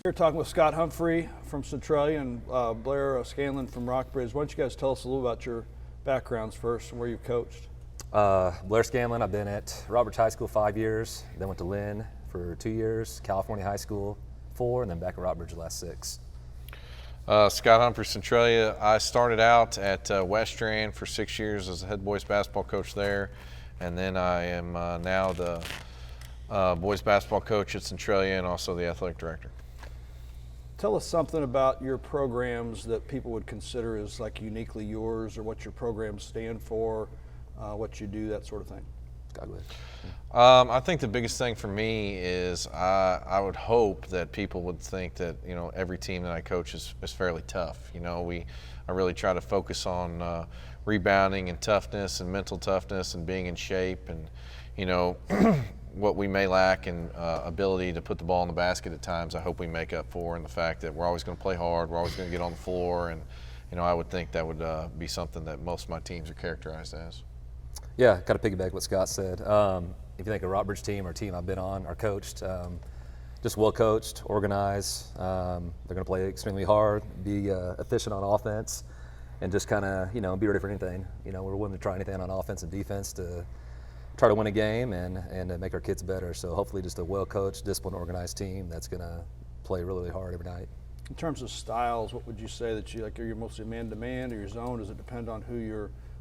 We're talking with Scott Humphrey from Centralia and Blair Scanlon from Rockbridge. Why don't you guys tell us a little about your backgrounds first and where you've coached? Blair Scanlon, I've been at Roberts High School 5 years, then went to Lynn for 2 years, California High School 4, and then back at Rockbridge the last 6. Scott Humphrey, Centralia. I started out at West Strand for 6 years as the head boys basketball coach there, and then I am now the boys basketball coach at Centralia and also the athletic director. Tell us something about your programs that people would consider as like uniquely yours, or what your programs stand for, what you do, that sort of thing. I think the biggest thing for me is I would hope that people would think that every team that I coach is fairly tough. I really try to focus on rebounding and toughness and mental toughness and being in shape, and what we may lack in ability to put the ball in the basket at times, I hope we make up for in the fact that we're always going to play hard, we're always going to get on the floor, and I would think that would be something that most of my teams are characterized as. Yeah, kind of piggyback what Scott said. If you think of Rockbridge team or team I've been on or coached, just well coached, organized. They're going to play extremely hard, be efficient on offense, and just kind of be ready for anything. We're willing to try anything on offense and defense to try to win a game and make our kids better. So hopefully just a well-coached, disciplined, organized team that's going to play really, really hard every night. In terms of styles, what would you say that you like? Are you mostly man-to-man or your zone? Does it depend on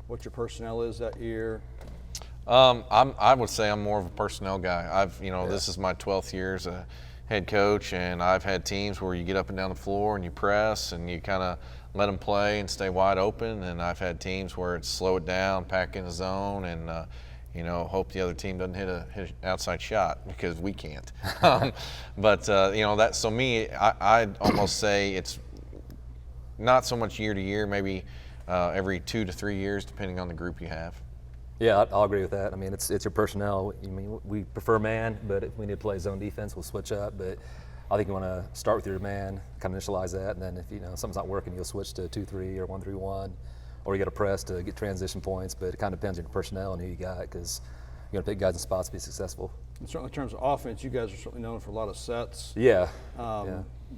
what your personnel is that year? I would say I'm more of a personnel guy. This is my 12th year as a head coach, and I've had teams where you get up and down the floor and you press and you kind of let them play and stay wide open, and I've had teams where it's slow it down, pack in the zone, and hope the other team doesn't hit an outside shot because we can't. So me, I'd almost say it's not so much year to year, maybe every 2 to 3 years, depending on the group you have. Yeah, I'll agree with that. I mean, it's your personnel. We prefer man, but if we need to play zone defense, we'll switch up. But I think you want to start with your man, kind of initialize that, and then if something's not working, you'll switch to 2-3 or 1-3-1. Or you got to press to get transition points, but it kind of depends on your personnel and who you got, because you got to pick guys in spots to be successful. And certainly in terms of offense, you guys are certainly known for a lot of sets. Yeah.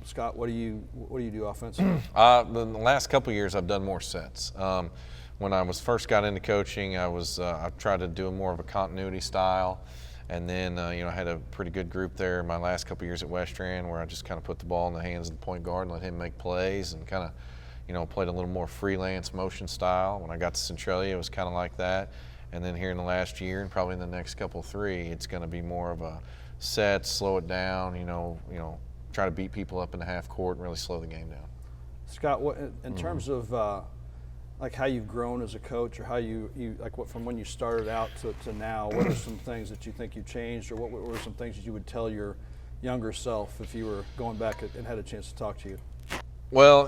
Scott, what do you do offensively? The last couple of years, I've done more sets. When I first got into coaching, I tried to do more of a continuity style, and then I had a pretty good group there my last couple of years at West Strand, where I just kind of put the ball in the hands of the point guard and let him make plays, and kind of played a little more freelance motion style. When I got to Centralia, it was kind of like that. And then here in the last year, and probably in the next couple 3, it's going to be more of a set, slow it down, try to beat people up in the half court and really slow the game down. Scott, what in terms of like how you've grown as a coach, or how you like what from when you started out to now, what are some things that you think you changed, or what were some things that you would tell your younger self if you were going back and had a chance to talk to you? Well,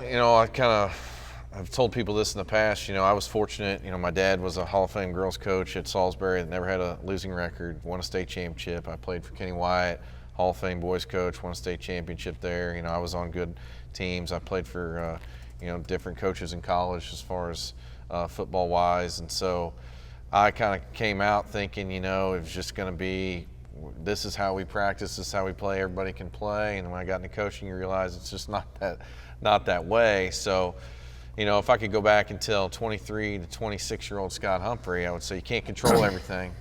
I've told people this in the past. I was fortunate. My dad was a Hall of Fame girls coach at Salisbury that never had a losing record, won a state championship. I played for Kenny Wyatt, Hall of Fame boys coach, won a state championship there. I was on good teams. I played for, different coaches in college as far as football-wise. And so I kind of came out thinking, it was just going to be, this is how we practice, this is how we play, everybody can play. And when I got into coaching, you realize it's just not that way. So, if I could go back and tell 23 to 26-year-old Scott Humphrey, I would say you can't control everything.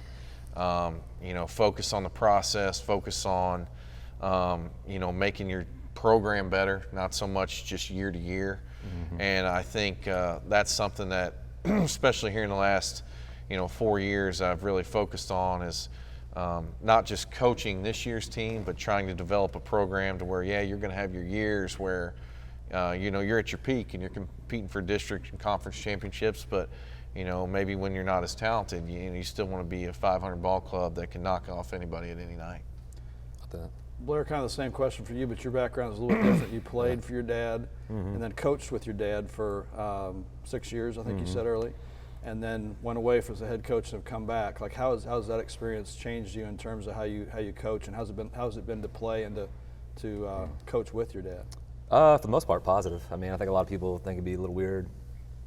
Focus on the process, focus on, making your program better, not so much just year to year. Mm-hmm. And I think that's something that, especially here in the last, 4 years, I've really focused on is not just coaching this year's team, but trying to develop a program to where, you're going to have your years where, you're at your peak and you're competing for district and conference championships, but, maybe when you're not as talented, you still want to be a 500 ball club that can knock off anybody at any night. Blair, kind of the same question for you, but your background is a little different. You played for your dad, and then coached with your dad for 6 years, I think you said early, and then went away as a head coach and have come back. Like, how's that experience changed you in terms of how you coach, and how's it been to play and to coach with your dad? For the most part, positive. I mean, I think a lot of people think it'd be a little weird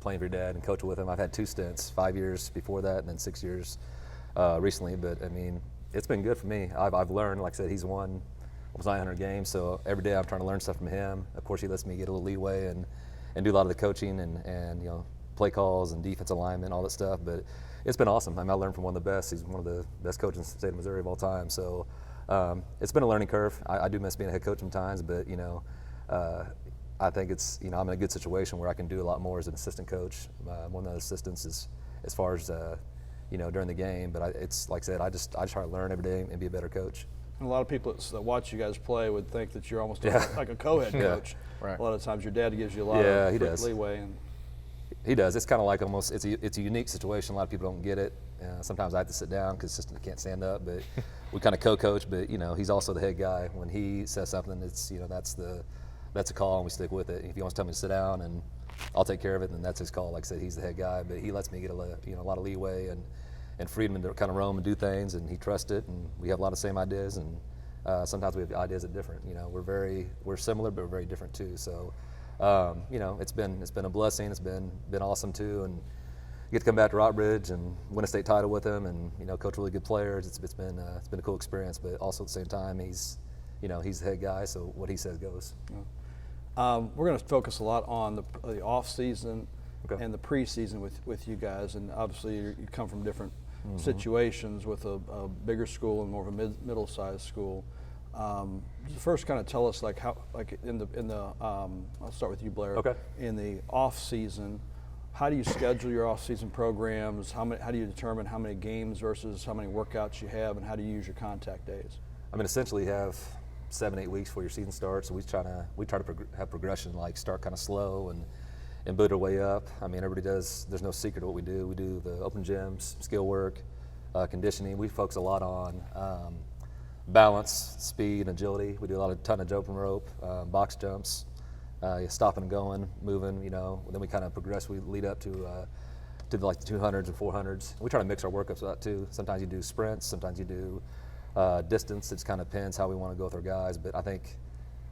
playing for your dad and coaching with him. I've had 2 stints, 5 years before that, and then 6 years recently. But I mean, it's been good for me. I've learned, like I said, he's won almost 900 games. So every day I'm trying to learn stuff from him. Of course, he lets me get a little leeway and do a lot of the coaching and play calls and defense alignment, all that stuff. But it's been awesome. I learned from one of the best. He's one of the best coaches in the state of Missouri of all time. So it's been a learning curve. I do miss being a head coach sometimes, but I think it's I'm in a good situation where I can do a lot more as an assistant coach. One of the assistants is as far as during the game. But it's like I said, I just try to learn every day and be a better coach. And a lot of people that watch you guys play would think that you're almost like a co-head coach. Right. A lot of times your dad gives you a lot of he does. leeway. And he does. It's kind of like almost it's a unique situation. A lot of people don't get it. Sometimes I have to sit down because assistant can't stand up. But we kind of co-coach. But he's also the head guy. When he says something, it's that's a call and we stick with it. If he wants to tell me to sit down and I'll take care of it, then that's his call. Like I said, he's the head guy. But he lets me get a lot of leeway and freedom to kind of roam and do things, and he trusts it, and we have a lot of the same ideas, and sometimes we have ideas that are different. We're similar, but we're very different too. So, it's been a blessing. It's been awesome too, and get to come back to Rockbridge and win a state title with him, and coach really good players. It's been a cool experience, but also at the same time, he's the head guy, so what he says goes. We're going to focus a lot on the off season Okay. and the preseason with you guys, and obviously you come from different situations with a bigger school and more of a middle-sized school. First, kind of tell us how in the I'll start with you, Blair. Okay. In the off season, how do you schedule your off season programs? How do you determine how many games versus how many workouts you have, and how do you use your contact days? Essentially you have 7-8 weeks before your season starts. So we try to have progression, like start kind of slow and build our way up. Everybody does. There's no secret to what we do. We do the open gyms, skill work, conditioning. We focus a lot on balance, speed, and agility. We do a ton of open rope, box jumps, stopping and going, moving. Then we kind of progress. We lead up to the 200s and 400s. We try to mix our workups with that too. Sometimes you do sprints. Sometimes you do distance. It just kind of depends how we want to go with our guys. But I think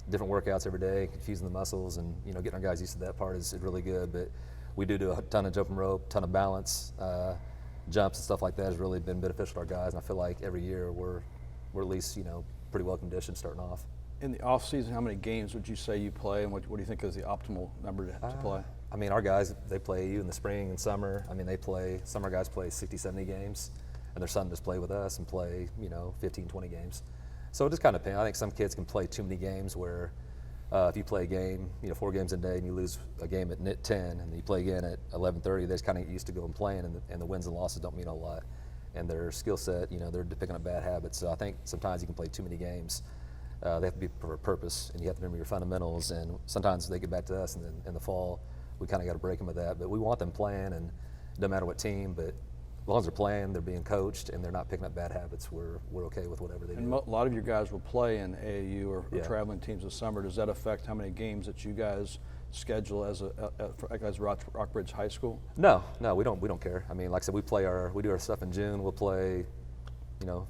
different workouts every day, confusing the muscles, and getting our guys used to that part is really good. But we do a ton of jumping rope, ton of balance, jumps and stuff like that has really been beneficial to our guys. And I feel like every year we're at least pretty well conditioned starting off. In the off season, how many games would you say you play, and what do you think is the optimal number to play? Our guys, they play AU in the spring and summer. Some of our guys play 60, 70 games, and their son just play with us and play 15, 20 games. So it just kind of depends. I think some kids can play too many games where if you play a game, 4 games a day, and you lose a game at 10, and you play again at 11:30, they just kind of get used to going playing, and the wins and losses don't mean a lot. And their skill set, they're picking up bad habits. So I think sometimes you can play too many games. They have to be for a purpose, and you have to remember your fundamentals. And sometimes they get back to us, and then in the fall, we kind of got to break them with that. But we want them playing, and it doesn't matter what team, but as long as they're playing, they're being coached, and they're not picking up bad habits, we're okay with whatever they do. And a lot of your guys will play in AAU or traveling teams this summer. Does that affect how many games that you guys schedule as Rockbridge High School? No, we don't care. Like I said, we do our stuff in June. We'll play,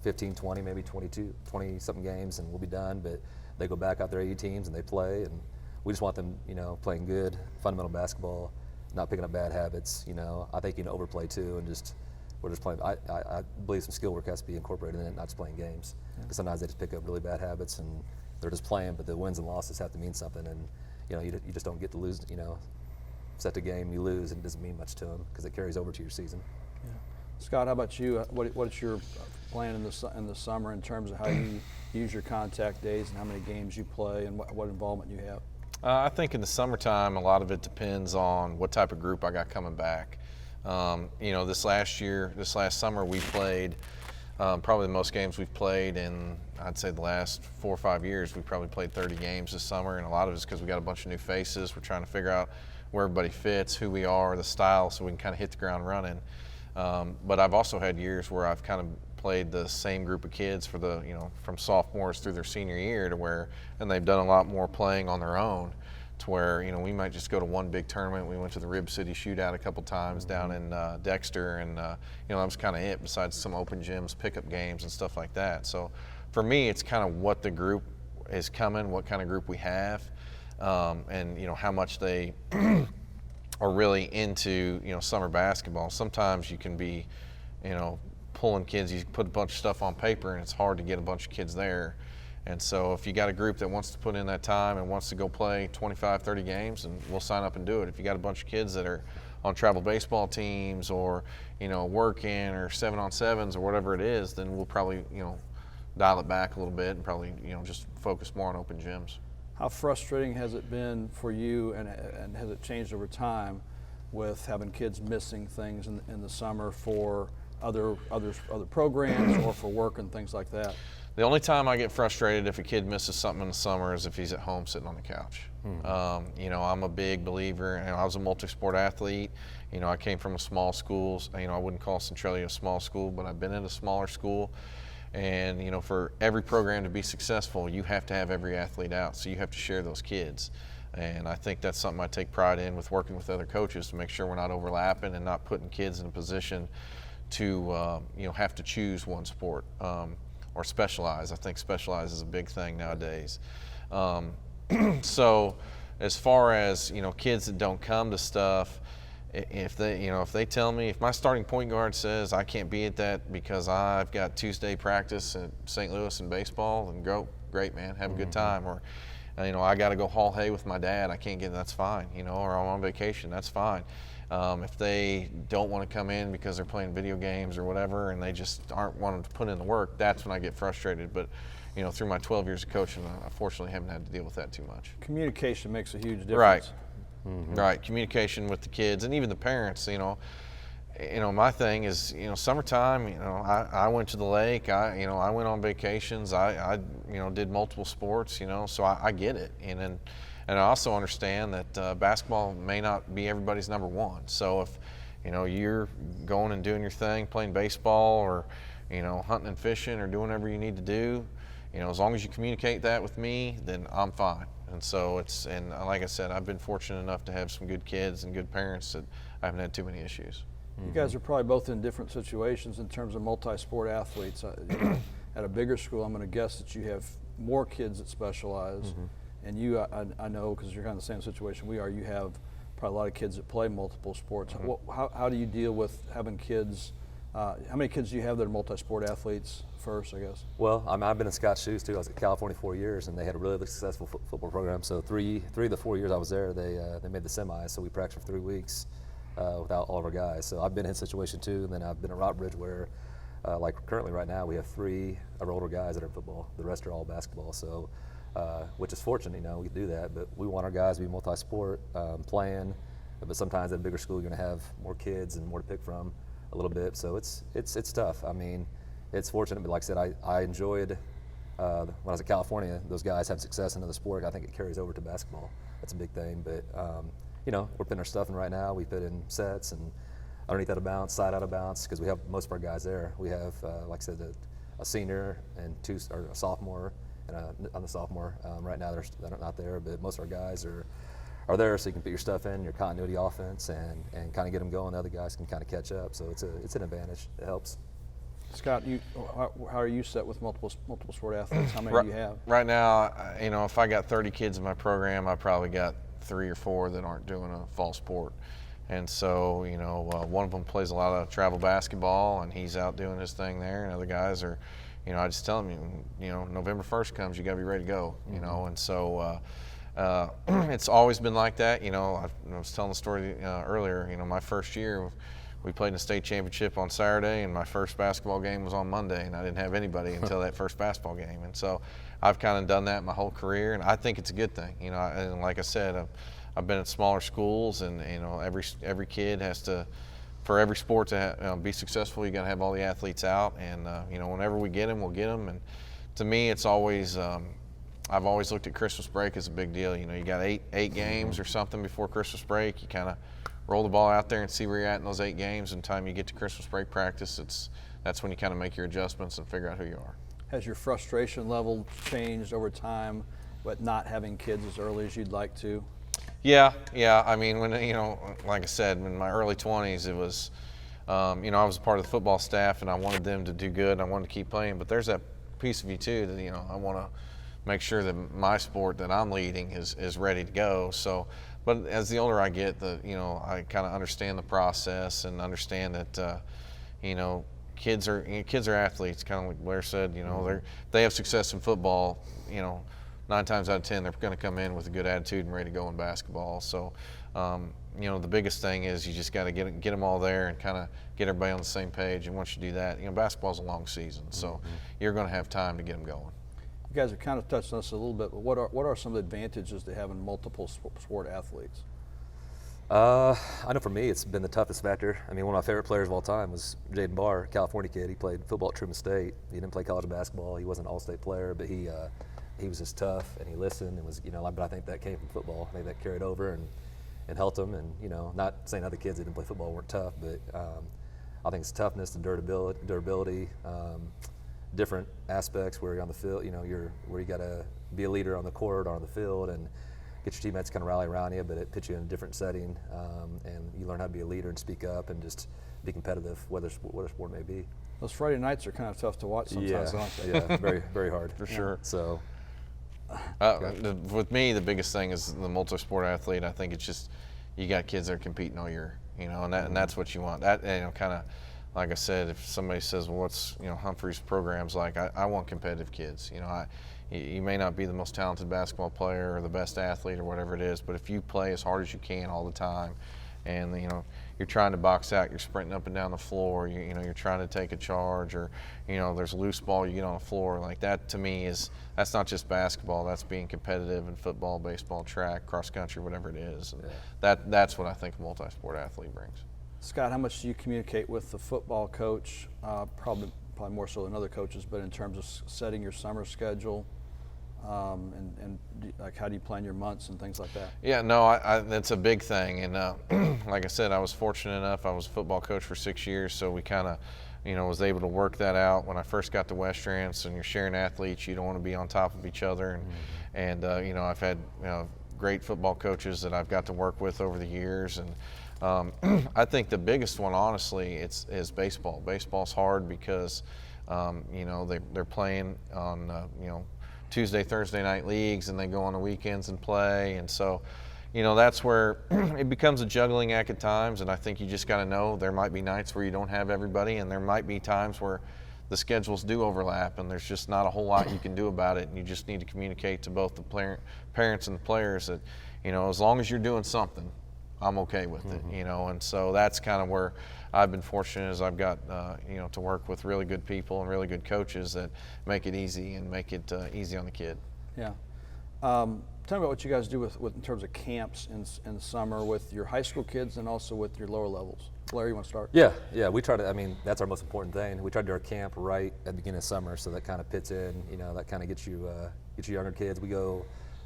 15, 20, maybe 22, 20-something games, and we'll be done. But they go back out their AU teams and they play, and we just want them, playing good, fundamental basketball, not picking up bad habits. I think overplay too, and we're just playing. I believe some skill work has to be incorporated in it, not just playing games. Because sometimes they just pick up really bad habits and they're just playing, but the wins and losses have to mean something. And you just don't get to lose. Set the game, you lose, and it doesn't mean much to them because it carries over to your season. Yeah. Scott, how about you? What's your plan in the summer in terms of how you use your contact days and how many games you play and what involvement you have? I think in the summertime, a lot of it depends on what type of group I got coming back. This last summer we played probably the most games we've played in, I'd say, the last 4 or 5 years. We probably played 30 games this summer, and a lot of it's because we got a bunch of new faces. We're trying to figure out where everybody fits, who we are, the style, so we can kind of hit the ground running. But I've also had years where I've kind of played the same group of kids for from sophomores through their senior year and they've done a lot more playing on their own, to where we might just go to one big tournament. We went to the Rib City Shootout a couple times down in Dexter, and that was kind of it, besides some open gyms, pickup games, and stuff like that. So for me, it's kind of what the group is coming, what kind of group we have, and how much they are really into summer basketball. Sometimes you can be pulling kids. You put a bunch of stuff on paper, and it's hard to get a bunch of kids there. And so if you got a group that wants to put in that time and wants to go play 25, 30 games, and we'll sign up and do it. If you got a bunch of kids that are on travel baseball teams or, working or 7-on-7s or whatever it is, then we'll probably, dial it back a little bit and probably, just focus more on open gyms. How frustrating has it been for you, and has it changed over time with having kids missing things in the summer for other programs or for work and things like that? The only time I get frustrated if a kid misses something in the summer is if he's at home sitting on the couch. I'm a big believer, and I was a multi-sport athlete. I came from a small school. I wouldn't call Centralia a small school, but I've been in a smaller school. And, for every program to be successful, you have to have every athlete out. So you have to share those kids. And I think that's something I take pride in with working with other coaches to make sure we're not overlapping and not putting kids in a position to, have to choose one sport. Or specialize. I think specialize is a big thing nowadays. So as far as, kids that don't come to stuff, if they tell me, if my starting point guard says I can't be at that because I've got Tuesday practice at St. Louis in baseball, then go, great man, have a good time. Or, I got to go haul hay with my dad, I can't get, that's fine, or I'm on vacation, that's fine. If they don't want to come in because they're playing video games or whatever and they just aren't wanting to put in the work, that's when I get frustrated. But, through my 12 years of coaching, I fortunately haven't had to deal with that too much. Communication makes a huge difference. Right. Right. Communication with the kids and even the parents, my thing is, summertime, I went to the lake, I went on vacations, I did multiple sports, so I get it. And I also understand that basketball may not be everybody's number one. So if, you're going and doing your thing, playing baseball or, hunting and fishing or doing whatever you need to do, as long as you communicate that with me, then I'm fine. And so and like I said, I've been fortunate enough to have some good kids and good parents that I haven't had too many issues. You guys are probably both in different situations in terms of multi-sport athletes. At a bigger school, I'm going to guess that you have more kids that specialize. And you, I know, because you're kind of the same situation we are, you have probably a lot of kids that play multiple sports. How do you deal with having kids? How many kids do you have that are multi-sport athletes first, I guess? Well, I've been in Scott's shoes too. I was at California 4 years, and they had a really successful football program. So three of the 4 years I was there, they made the semis. So we practiced for 3 weeks without all of our guys. So I've been in a situation too, and then I've been at Rockbridge where, like currently right now, we have 3 of our older guys that are in football. The rest are all basketball. So, which is fortunate, we do that. But we want our guys to be multi-sport, playing. But sometimes at a bigger school, you're going to have more kids and more to pick from a little bit. So it's tough. I mean, it's fortunate, but like I said, I enjoyed when I was at California, those guys have success in another sport. I think it carries over to basketball. That's a big thing. But we're putting our stuff in right now. We put in sets and underneath out of bounds, side out of bounds, because we have most of our guys there. We have, like I said, a senior and a sophomore and on the sophomore. Right now they're not there, but most of our guys are there, so you can put your stuff in, your continuity offense, and kind of get them going. The other guys can kind of catch up. So it's an advantage. It helps. Scott, how are you set with multiple sport athletes? How many do you have? Right now, if I got 30 kids in my program, I probably got 3 or 4 that aren't doing a fall sport. And so, one of them plays a lot of travel basketball, and he's out doing his thing there. And other guys are, I just tell them, November 1st comes, you got to be ready to go, And so it's always been like that. I was telling the story earlier, my first year, we played in a state championship on Saturday, and my first basketball game was on Monday, and I didn't have anybody until that first basketball game. And so I've kind of done that my whole career, and I think it's a good thing. And like I said, I've been at smaller schools, and every kid has to, for every sport to be successful, you got to have all the athletes out. And whenever we get them, we'll get them. And to me, it's always I've always looked at Christmas break as a big deal. You got eight games or something before Christmas break. You kind of roll the ball out there and see where you're at in those 8 games. And time you get to Christmas break practice, that's when you kind of make your adjustments and figure out who you are. Has your frustration level changed over time, but not having kids as early as you'd like to? Yeah. I mean, when like I said, in my early 20s, it was, I was a part of the football staff, and I wanted them to do good. And I wanted to keep playing, but there's that piece of you too that I want to make sure that my sport that I'm leading is ready to go. So. But as the older I get, I kind of understand the process and understand that, kids are athletes, kind of like Blair said. They have success in football. 9 times out of 10, they're going to come in with a good attitude and ready to go in basketball. So, the biggest thing is you just got to get them all there and kind of get everybody on the same page. And once you do that, basketball's a long season, so you're going to have time to get them going. You guys have kind of touched on this a little bit, but what are some of the advantages to having multiple sport athletes? I know for me, it's been the toughest factor. I mean, one of my favorite players of all time was Jaden Barr, California kid. He played football at Truman State. He didn't play college basketball. He wasn't an all-state player, but he was just tough, and he listened, and was, but I think that came from football. I think that carried over and helped him. And, not saying other kids that didn't play football weren't tough, but I think it's toughness and durability, different aspects where you're on the field, where you got to be a leader on the court or on the field and get your teammates kind of rally around you, but it puts you in a different setting, and you learn how to be a leader and speak up and just be competitive, whether sport may be. Those Friday nights are kind of tough to watch sometimes, aren't they? Yeah, very, very hard. For sure. So, with me, the biggest thing is the multi-sport athlete. I think it's just you got kids that are competing all year, and that's what you want. That kind of, like I said, if somebody says, well, what's Humphrey's programs like? I want competitive kids. You may not be the most talented basketball player or the best athlete or whatever it is, but if you play as hard as you can all the time, and you're trying to box out, you're sprinting up and down the floor, you're trying to take a charge, or there's a loose ball, you get on the floor, like that to me that's not just basketball, that's being competitive in football, baseball, track, cross country, whatever it is. And that's what I think a multi-sport athlete brings. Scott, how much do you communicate with the football coach, probably more so than other coaches, but in terms of setting your summer schedule, and like how do you plan your months and things like that? Yeah, no, that's a big thing, and like I said, I was fortunate enough. I was a football coach for 6 years, so we kind of, was able to work that out. When I first got to Westrance, and you're sharing athletes, you don't want to be on top of each other, and I've had great football coaches that I've got to work with over the years, and I think the biggest one, honestly, is baseball. Baseball's hard because they're playing on Tuesday, Thursday night leagues, and they go on the weekends and play. And so, that's where it becomes a juggling act at times. And I think you just got to know there might be nights where you don't have everybody, and there might be times where the schedules do overlap, and there's just not a whole lot you can do about it. And you just need to communicate to both the parents and the players that, as long as you're doing something, I'm okay with it, and so that's kind of where I've been fortunate, is I've got, to work with really good people and really good coaches that make it easy and make it easy on the kid. Yeah. Tell me about what you guys do with in terms of camps in the summer with your high school kids and also with your lower levels. Blair, you want to start? Yeah, we try to, that's our most important thing. We try to do our camp right at the beginning of summer, so that kind of fits in, that kind of gets you younger kids. We go,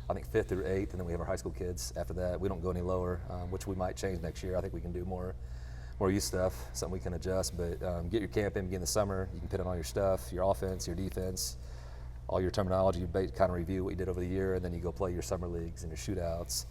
I think 5th through 8th, and then we have our high school kids after that. We don't go any lower, which we might change next year. I think we can do more youth stuff, something we can adjust. But get your camp in, begin the summer. You can put in all your stuff, your offense, your defense, all your terminology. You kind of review what you did over the year, and then you go play your summer leagues and your shootouts,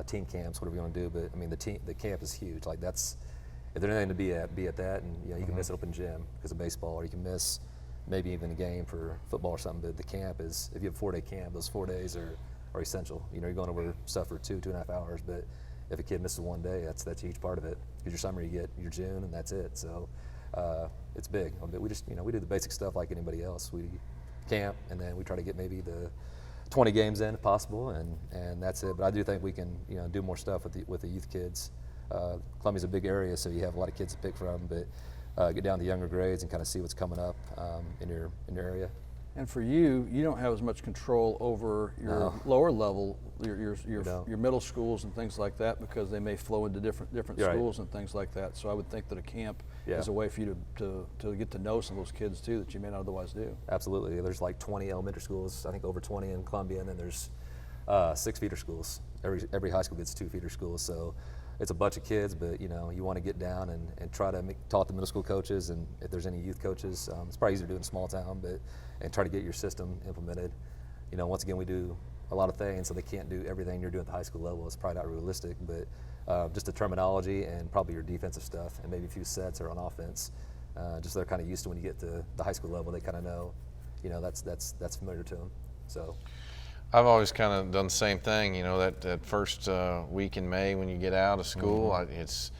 team camps, whatever you want to do. But I mean, the camp is huge. Like if there's anything to be at that, and you can miss an open gym because of baseball, or you can miss maybe even a game for football or something. But the camp is, if you have a 4-day camp, those 4 days are essential. You're going over stuff for 2.5 hours, but if a kid misses 1 day, that's a huge part of it. Because your summer, you get your June, and that's it. So it's big. But we just, we do the basic stuff like anybody else. We camp, and then we try to get maybe the 20 games in if possible, and that's it. But I do think we can, do more stuff with the youth kids. Columbia's a big area, so you have a lot of kids to pick from. But get down to younger grades and kind of see what's coming up in your area. And for you, you don't have as much control over your lower level, your middle schools and things like that, because they may flow into different schools and things like that. So I would think that a camp is a way for you to get to know some of those kids too that you may not otherwise do. Absolutely. There's like 20 elementary schools, I think over 20 in Columbia, and then there's 6 feeder schools. Every high school gets 2 feeder schools. So it's a bunch of kids, but you want to get down and try to talk to middle school coaches, and if there's any youth coaches, it's probably easier to do in a small town, and try to get your system implemented. Once again, we do a lot of things, so they can't do everything you're doing at the high school level. It's probably not realistic, but just the terminology and probably your defensive stuff, and maybe a few sets or on offense. Just they're kind of used to when you get to the high school level, they kind of know, that's familiar to them. So. I've always kind of done the same thing, that first week in May when you get out of school, it's,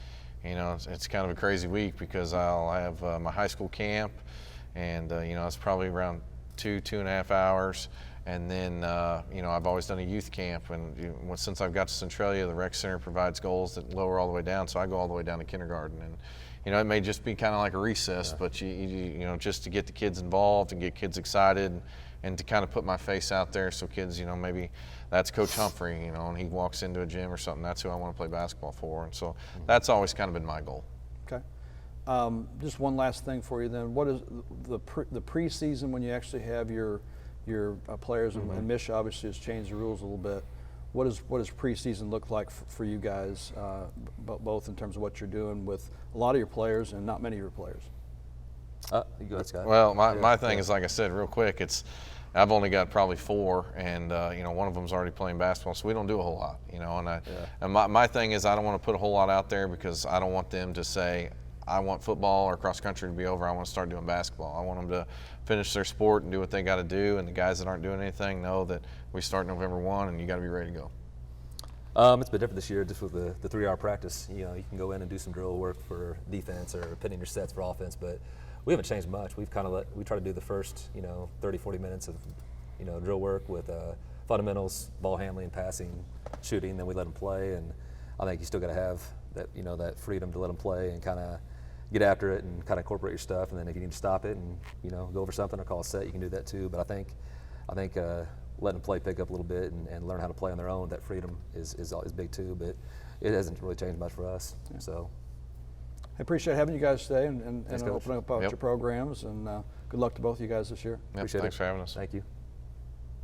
you know, it's kind of a crazy week because I'll have my high school camp, and you know, it's probably around 2.5 hours. And then, you know, I've always done a youth camp, and since I've got to Centralia, the rec center provides goals that lower all the way down, so I go all the way down to kindergarten. And you know, it may just be kind of like a recess, but you know, just to get the kids involved and get kids excited, and to kind of put my face out there, so kids, you know, maybe that's Coach Humphrey, you know, and he walks into a gym or something, that's who I want to play basketball for, and so that's always kind of been my goal. Okay. Just one last thing for you then. What is the preseason when you actually have your players, and Mish obviously has changed the rules a little bit. What does preseason look like for you guys, both in terms of what you're doing with a lot of your players and not many of your players? You go ahead, Scott. Well, my thing is, like I said, real quick, I've only got probably 4, and you know, one of them's already playing basketball, so we don't do a whole lot, you know. And my thing is, I don't want to put a whole lot out there because I don't want them to say, I want football or cross country to be over. I want to start doing basketball. I want them to finish their sport and do what they got to do. And the guys that aren't doing anything know that we start November 1, and you got to be ready to go. It's been different this year, just with the 3-hour practice. You know, you can go in and do some drill work for defense or pinning your sets for offense, but we haven't changed much. We try to do the first, you know, 30, 40 minutes of, you know, drill work with fundamentals, ball handling, passing, shooting. Then we let them play, and I think you still got to have that, you know, that freedom to let them play and kind of get after it and kind of incorporate your stuff. And then if you need to stop it and, you know, go over something or call a set, you can do that too. But I think letting them play pick up a little bit and learn how to play on their own, that freedom is big too. But it hasn't really changed much for us. Yeah. So I appreciate having you guys today and Thanks, opening up about your programs, and good luck to both of you guys this year. Yep, thanks for having us. Thank you.